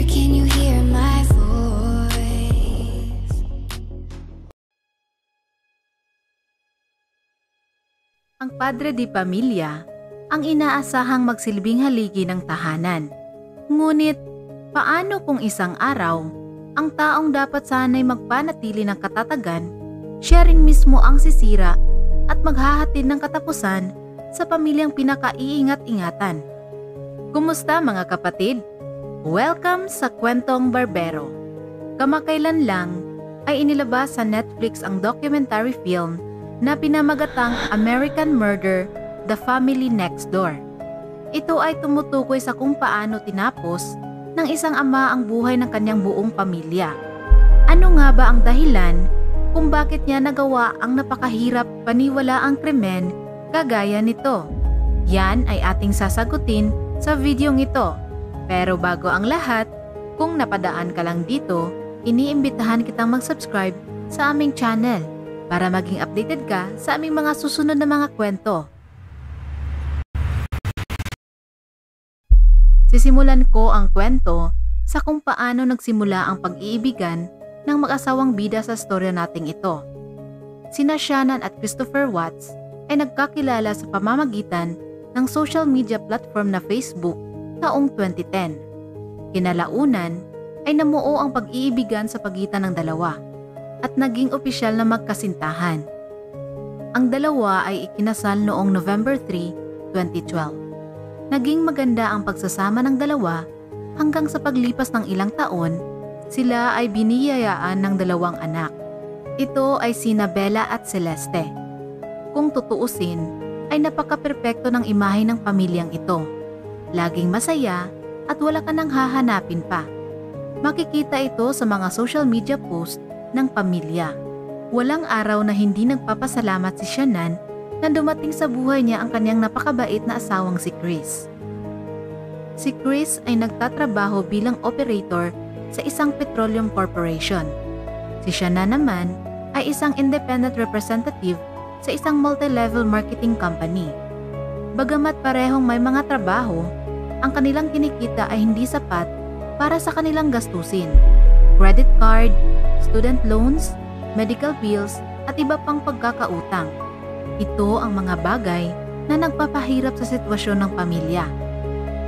there, can you hear my voice? Ang padre di pamilya ang inaasahang magsilbing haligi ng tahanan. Ngunit, paano kung isang araw, ang taong dapat sana'y magpanatili ng katatagan, siya rin mismo ang sisira at maghahatid ng katapusan sa pamilyang pinakaiingat-ingatan? Kumusta mga kapatid? Welcome sa Kwentong Barbero. Kamakailan lang ay inilabas sa Netflix ang documentary film na pinamagatang American Murder: The Family Next Door. Ito ay tumutukoy sa kung paano tinapos ng isang ama ang buhay ng kanyang buong pamilya. Ano nga ba ang dahilan kung bakit niya nagawa ang napakahirap paniwalaang krimen kagaya nito? Yan ay ating sasagutin sa videong ito. Pero bago ang lahat, kung napadaan ka lang dito, iniimbitahan kitang mag-subscribe sa aming channel para maging updated ka sa aming mga susunod na mga kwento. Sisimulan ko ang kwento sa kung paano nagsimula ang pag-iibigan ng mag-asawang bida sa storya nating ito. Sina Shannon at Christopher Watts ay nagkakilala sa pamamagitan ng social media platform na Facebook taong 2010. Kinalaunan ay namuo ang pag-iibigan sa pagitan ng dalawa at naging opisyal na magkasintahan. Ang dalawa ay ikinasal noong November 3, 2012. Naging maganda ang pagsasama ng dalawa hanggang sa paglipas ng ilang taon, sila ay biniyayaan ng dalawang anak. Ito ay sina Bella at Celeste. Kung tutuusin, ay napaka-perpekto ng imahe ng pamilyang ito. Laging masaya at wala ka nang hahanapin pa. Makikita ito sa mga social media post ng pamilya. Walang araw na hindi nagpapasalamat si Shannon na dumating sa buhay niya ang kanyang napakabait na asawang si Chris. Si Chris ay nagtatrabaho bilang operator sa isang petroleum corporation. Si Shannon naman ay isang independent representative sa isang multi-level marketing company. Bagamat parehong may mga trabaho, ang kanilang kinikita ay hindi sapat para sa kanilang gastusin. Credit card, student loans, medical bills at iba pang pagkakautang. Ito ang mga bagay na nagpapahirap sa sitwasyon ng pamilya.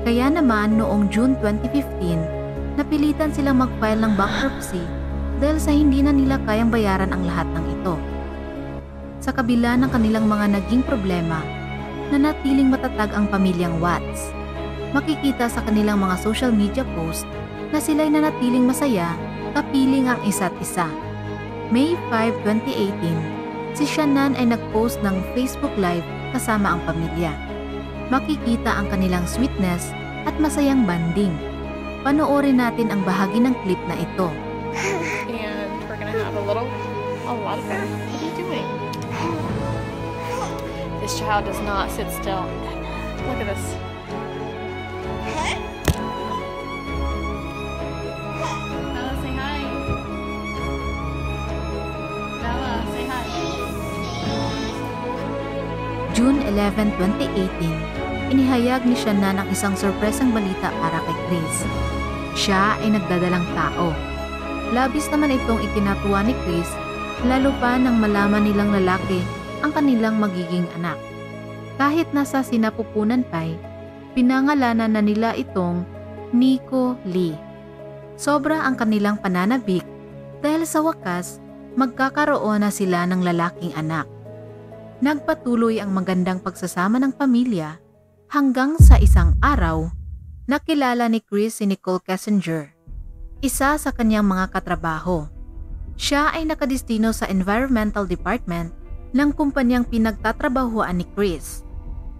Kaya naman noong June 2015, napilitan silang mag-file ng bankruptcy dahil sa hindi na nila kayang bayaran ang lahat ng ito. Sa kabila ng kanilang mga naging problema, nanatiling matatag ang pamilyang Watts. Makikita sa kanilang mga social media post na sila'y nanatiling masaya, kapiling ang isa't isa. May 5, 2018, si Shannon ay nag-post ng Facebook Live kasama ang pamilya. Makikita ang kanilang sweetness at masayang banding. Panoorin natin ang bahagi ng clip na ito. And we're gonna have a lot of fun. What are you doing? This child does not sit still. Look at this. Bella, say hi. Bella, say hi. June 11, 2018, inihayag ni Shannon ang isang sorpresang balita para kay Chris. Siya ay nagdadalang tao. Labis naman itong ikinatuwa ni Chris, lalo pa nang malaman nilang lalaki ang kanilang magiging anak. Kahit nasa sinapupunan pa'y, pinangalanan na nila itong Nico Lee. Sobra ang kanilang pananabik dahil sa wakas, magkakaroon na sila ng lalaking anak. Nagpatuloy ang magandang pagsasama ng pamilya hanggang sa isang araw, nakilala ni Chris si Nicole Kessinger, isa sa kanyang mga katrabaho. Siya ay nakadestino sa environmental department ng kumpanyang pinagtatrabahuan ni Chris.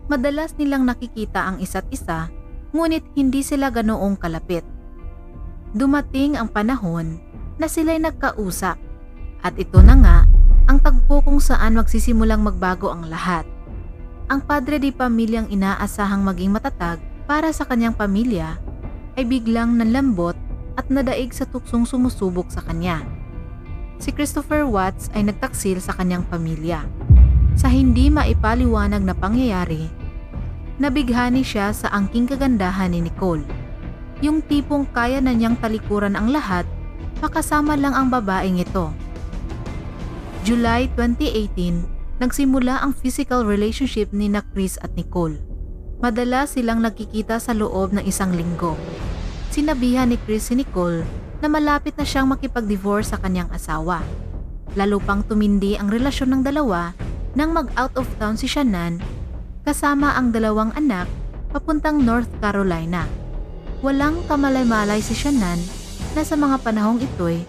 Madalas nilang nakikita ang isa't isa, ngunit hindi sila ganoong kalapit. Dumating ang panahon na sila'y nagkausap, at ito na nga ang tagpo kung saan magsisimulang magbago ang lahat. Ang padre di pamilyang inaasahang maging matatag para sa kanyang pamilya ay biglang nanlambot at nadaig sa tuksong sumusubok sa kanya. Si Christopher Watts ay nagtaksil sa kanyang pamilya. Sa hindi maipaliwanag na pangyayari, nabighani siya sa angking kagandahan ni Nicole. Yung tipong kaya na niyang talikuran ang lahat, makasama lang ang babaeng ito. July 2018, nagsimula ang physical relationship ni na Chris at Nicole. Madalas silang nagkikita sa loob ng isang linggo. Sinabihan ni Chris si Nicole na malapit na siyang makipag-divorce sa kanyang asawa. Lalo pang tumindi ang relasyon ng dalawa nang mag-out of town si Shannan kasama ang dalawang anak papuntang North Carolina. Walang kamalay-malay si Shannan na sa mga panahong ito'y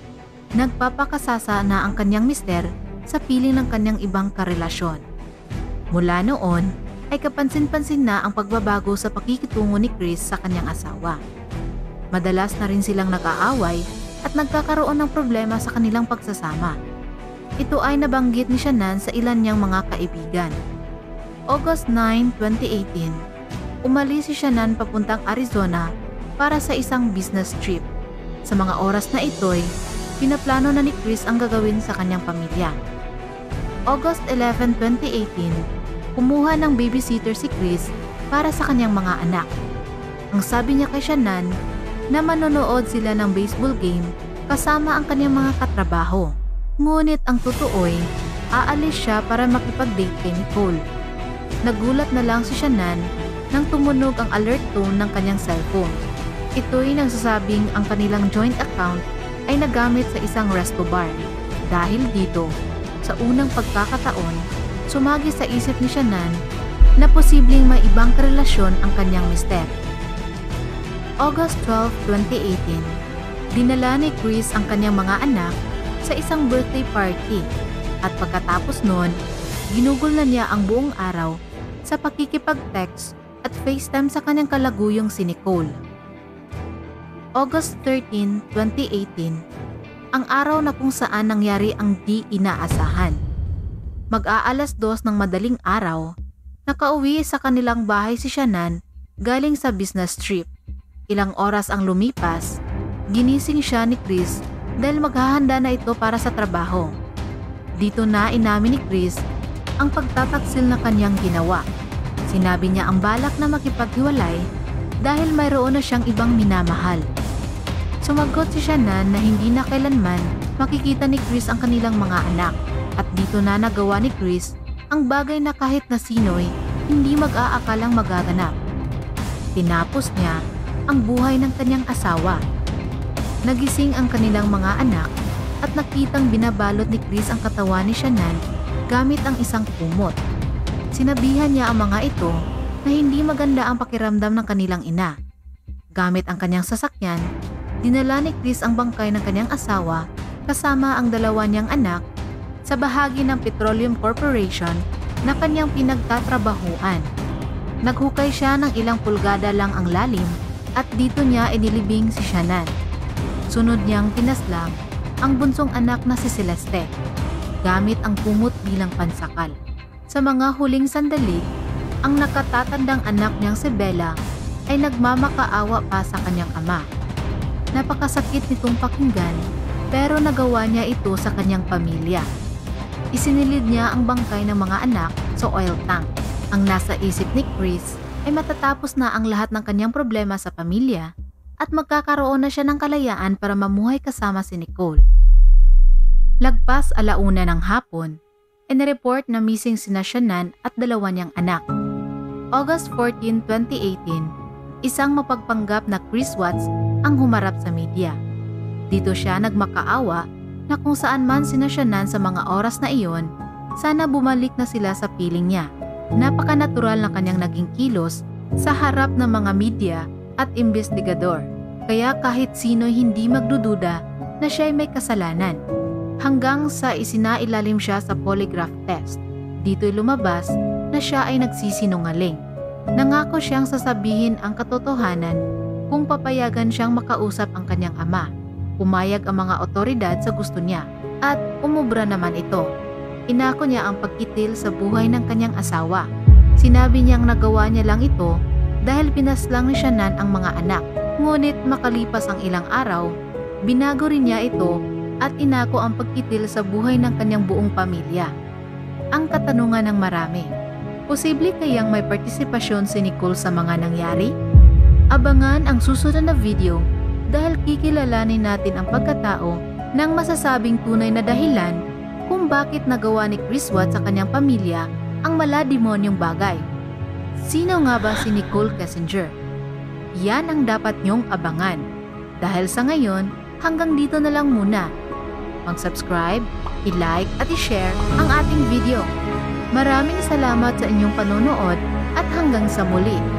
nagpapakasasa na ang kanyang mister sa piling ng kanyang ibang karelasyon. Mula noon ay kapansin-pansin na ang pagbabago sa pakikitungo ni Chris sa kanyang asawa. Madalas na rin silang nag-aaway at nagkakaroon ng problema sa kanilang pagsasama. Ito ay nabanggit ni Shannan sa ilan niyang mga kaibigan. August 9, 2018, umalis si Shannan papuntang Arizona para sa isang business trip. Sa mga oras na ito'y pinaplano na ni Chris ang gagawin sa kanyang pamilya. August 11, 2018, kumuha ng babysitter si Chris para sa kanyang mga anak. Ang sabi niya kay Shannan na manonood sila ng baseball game kasama ang kanyang mga katrabaho. Ngunit ang totoo'y aalis siya para makipag-date kay Nicole. Nagulat na lang si Shannan nang tumunog ang alert tone ng kanyang cellphone. Ito'y nagsasabing ang kanilang joint account ay nagamit sa isang resto bar. Dahil dito, sa unang pagkakataon, sumagi sa isip ni Shannan na posibleng may ibang karelasyon ang kanyang mister. August 12, 2018, dinala ni Chris ang kanyang mga anak sa isang birthday party at pagkatapos noon, ginugol na niya ang buong araw sa pakikipag-text at FaceTime sa kanyang kalaguyong si Nicole. August 13, 2018, ang araw na kung saan nangyari ang di inaasahan. Mag-aalas 2 ng madaling araw, nakauwi sa kanilang bahay si Shannan galing sa business trip. Ilang oras ang lumipas, ginising siya ni Chris dahil maghahanda na ito para sa trabaho. Dito na inamin ni Chris ang pagtataksil na kanyang ginawa. Sinabi niya ang balak na makipaghiwalay dahil mayroon na siyang ibang minamahal. Sumagot si Shannan na hindi na kailanman makikita ni Chris ang kanilang mga anak at dito na nagawa ni Chris ang bagay na kahit na sino'y hindi mag-aakalang magaganap. Tinapos niya ang buhay ng kanyang asawa. Nagising ang kanilang mga anak at nakitang binabalot ni Chris ang katawan ni Shannan gamit ang isang kumot. Sinabihan niya ang mga ito na hindi maganda ang pakiramdam ng kanilang ina. Gamit ang kanyang sasakyan, dinala ni Chris ang bangkay ng kanyang asawa kasama ang dalawa niyang anak sa bahagi ng Petroleum Corporation na kanyang pinagtatrabahuan. Naghukay siya ng ilang pulgada lang ang lalim at dito niya inilibing si Shannan. Sunod niyang pinaslang ang bunsong anak na si Celeste, gamit ang kumot bilang pansakal. Sa mga huling sandali, ang nakatatandang anak niyang si Bella ay nagmamakaawa pa sa kanyang ama. Napakasakit nitong pakinggan pero nagawa niya ito sa kanyang pamilya. Isinilid niya ang bangkay ng mga anak sa oil tank. Ang nasa isip ni Chris ay matatapos na ang lahat ng kanyang problema sa pamilya at magkakaroon na siya ng kalayaan para mamuhay kasama si Nicole. Lagpas 1:00 ng hapon, inireport na missing sina Shannan at dalawa niyang anak. August 14, 2018, isang mapagpanggap na Chris Watts ang humarap sa media. Dito siya nagmakaawa na kung saan man sina Shannan sa mga oras na iyon, sana bumalik na sila sa piling niya. Napaka-natural na kanyang naging kilos sa harap ng mga media at investigador, kaya kahit sino'y hindi magdududa na siya'y may kasalanan. Hanggang sa isinailalim siya sa polygraph test. Dito'y lumabas na siya ay nagsisinungaling. Nangako siyang sasabihin ang katotohanan kung papayagan siyang makausap ang kanyang ama. Pumayag ang mga otoridad sa gusto niya at umubra naman ito. Inako niya ang pagkitil sa buhay ng kanyang asawa. Sinabi niyang nagawa niya lang ito dahil pinaslang ni Shannan ang mga anak. Ngunit makalipas ang ilang araw, binago rin niya ito at inako ang pagkitil sa buhay ng kanyang buong pamilya. Ang katanungan ng marami, posible kayang may partisipasyon si Nicole sa mga nangyari? Abangan ang susunod na video dahil kikilalanin natin ang pagkatao ng masasabing tunay na dahilan kung bakit nagawa ni Chris Watts sa kanyang pamilya ang malademonyong bagay. Sino nga ba si Nicole Kessinger? Yan ang dapat nyong abangan. Dahil sa ngayon, hanggang dito na lang muna. Mag-subscribe, i-like at i-share ang ating video. Maraming salamat sa inyong panonood at hanggang sa muli.